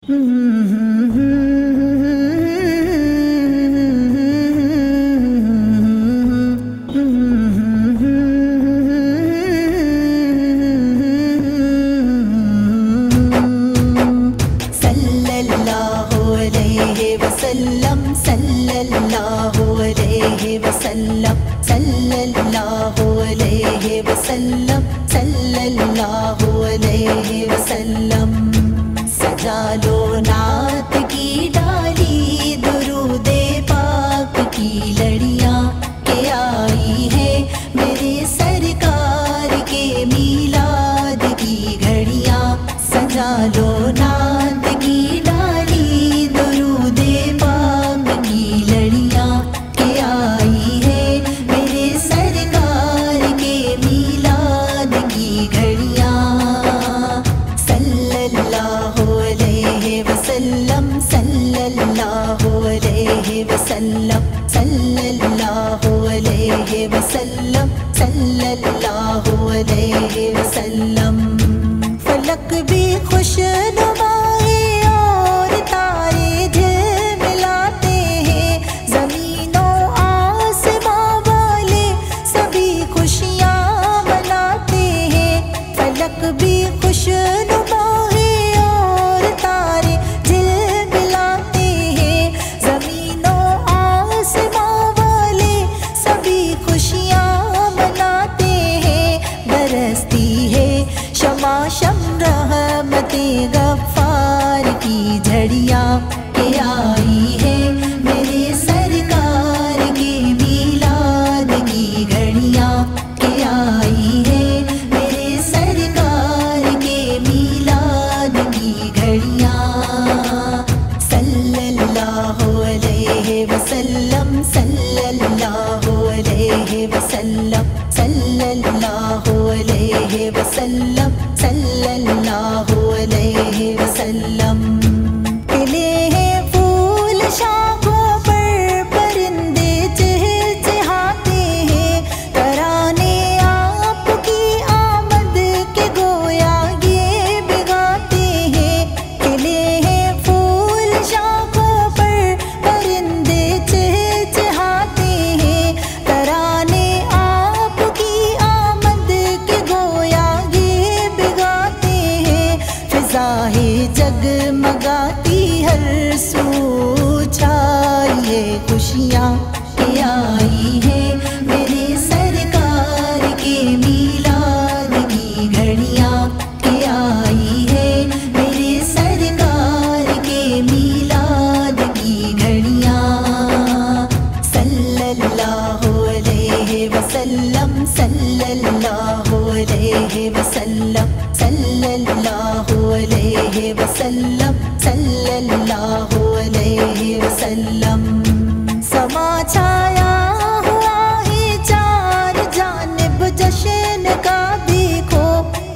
سجا لو نعت کی ڈالی درود پاک کی لڑیاں کہ آئی ہے میرے سرکار کے میلاد کی گھڑیاں. سجا لو نعت کی ڈالی درود پاک کی لڑیاں کہ آئی ہے میرے سرکار کے میلاد کی گھڑیاں. صلی اللہ علیہ وسلم صلی اللہ علیہ وسلم صلی اللہ علیہ وسلم صلی اللہ علیہ وسلم. فلک بھی خوش نمائے اور تارے جھلملاتے ہیں، زمین و آسماں والے سبھی خوشیاں مناتے ہیں. فلک بھی خوش نمائے اور تارے جھلملاتے ہیں، زمین و آسماں والے سبھی خوشیاں مناتے ہیں. برستی ہے شمع شم رحمت غفار کی جھڑیاں کہ آئی ہے میرے سرکار کے میلاد کی گھڑیاں کہ آئی ہے میرے سرکار کے میلاد کی گھڑیاں. صلی اللہ علیہ وسلم صلی اللہ علیہ وسلم صلی اللہ علیہ وسلم صلی اللہ علیہ وسلم. کھلے ہیں پھول شاخوں پر پرندے چہچہاتے ہیں، ترانے آپ کی آمد کے گویا یہ بگاتے ہیں. کھلے ہیں پھول شاخوں پر پرندے چہچہاتے ہیں، ترانے آپ کی آمد کے گویا یہ بگاتے ہیں. فضائیں جگمگاتی ہر سو چھائیے خوشیاں کہ آئی ہے میرے سرکار کے میلاد کی گھڑیاں کہ آئی ہے میرے سرکار کے میلاد کی گھڑیاں. صلی اللہ علیہ وسلم صلی اللہ علیہ وسلم صلی اللہ علیہ وسلم صلی اللہ علیہ وسلم. سما چھایا ہوا ہے چار جانب جشن کا دیکھو،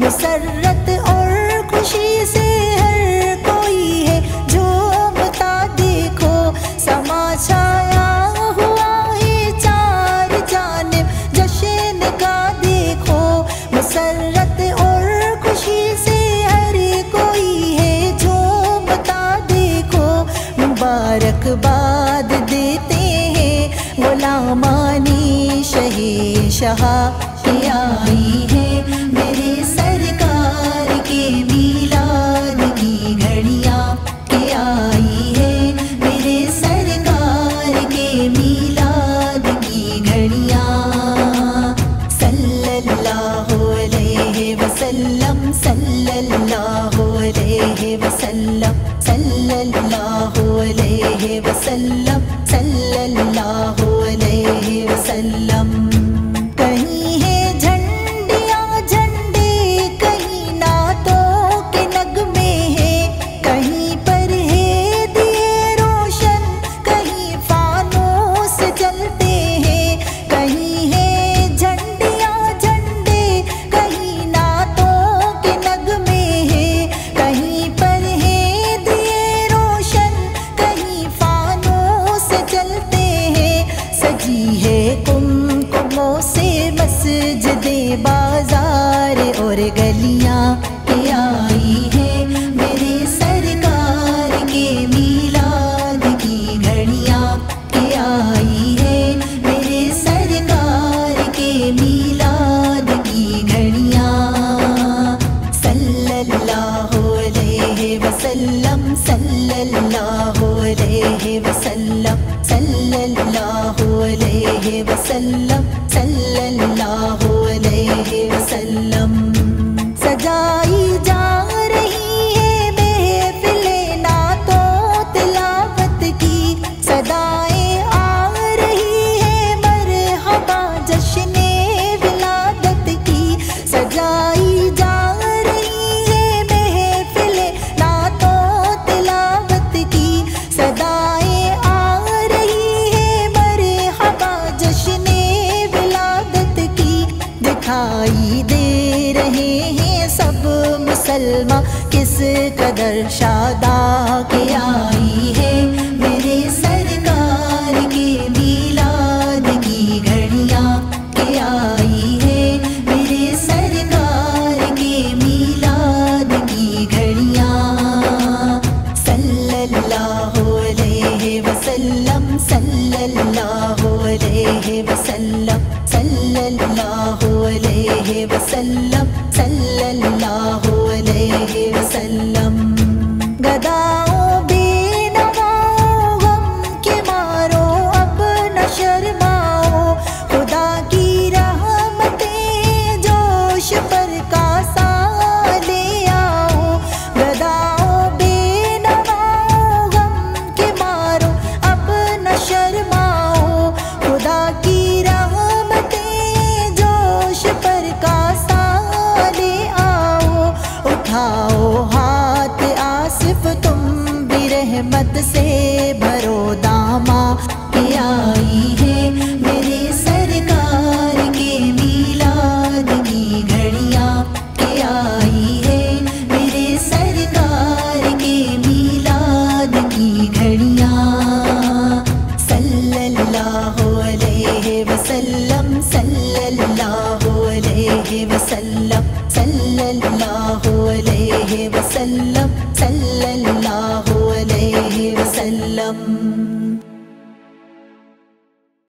مسرت اور خوشی سے ہر کوئی ہے جھومتا دیکھو. سما چھایا ہوا ہے چار جانب جشن کا دیکھو، مسرت اور خوشی سے ہر کوئی ہے جھومتا دیکھو. مبارکباد دیتے ہیں غلامانی شہنشاہ کہ آئی ہے میرے سرکار کے میلاد کی گھڑیاں کہ آئی ہے میرے سرکار کے میلاد کی گھڑیاں. صلی اللہ علیہ وسلم صلی اللہ علیہ وسلم صلی اللہ علیہ وسلم صلی اللہ علیہ وسلم. کہیں ہے جھنڈیاں جھنڈے، کہیں نعتوں کے نغمے ہیں، کہیں پر ہے دیے روشن، کہیں فانوس جلتے ہیں. کہیں ہے جھنڈیاں جھنڈے، کہیں نعتوں کے نغمے ہیں، کہیں پر ہے دیے روشن، صلی اللہ علیہ وسلم صلی اللہ علیہ وسلم صلی اللہ علیہ وسلم سجائی جا رہی ہے محفل نعت و تلاوت کی صدائیں آ رہی ہے مرحبا جشن ولادت کی سجائی جا رہی ہے محفل نعت و تلاوت کی صدائیں آ رہی ہے مرحبا جشن ولادت کی دکھائی دے رہے ہیں سب مسلمان کس قدر شادا کے آئی ہے میرے سرکار کے میلاد کی گھڑیاں کے آئی ہے میرے سرکار کے میلاد کی گھڑیاں صلی اللہ علیہ وسلم صلی اللہ علیہ وسلم صلی اللہ علیہ وسلم صلی اللہ علیہ وسلم گداؤں بے نواؤں غم کے مارو اب نہ شرماؤ خدا کی رحمتیں جوش پر کاسا لے آؤ گداؤں بے نواؤں غم کے مارو اب نہ شرماؤ خدا کی رحمتیں جوش پر کاسا لے آؤ اٹھاؤ ہاتھ آصف تم بھی رحمت سے بھرو داما کہ آئی ہے میرے سرکار کے میلاد کی گھڑیاں کہ آئی ہے میرے سرکار کے میلاد کی گھڑیاں صلی اللہ علیہ وسلم صلی اللہ علیہ وسلم صلی اللہ علیہ وسلم صلی اللہ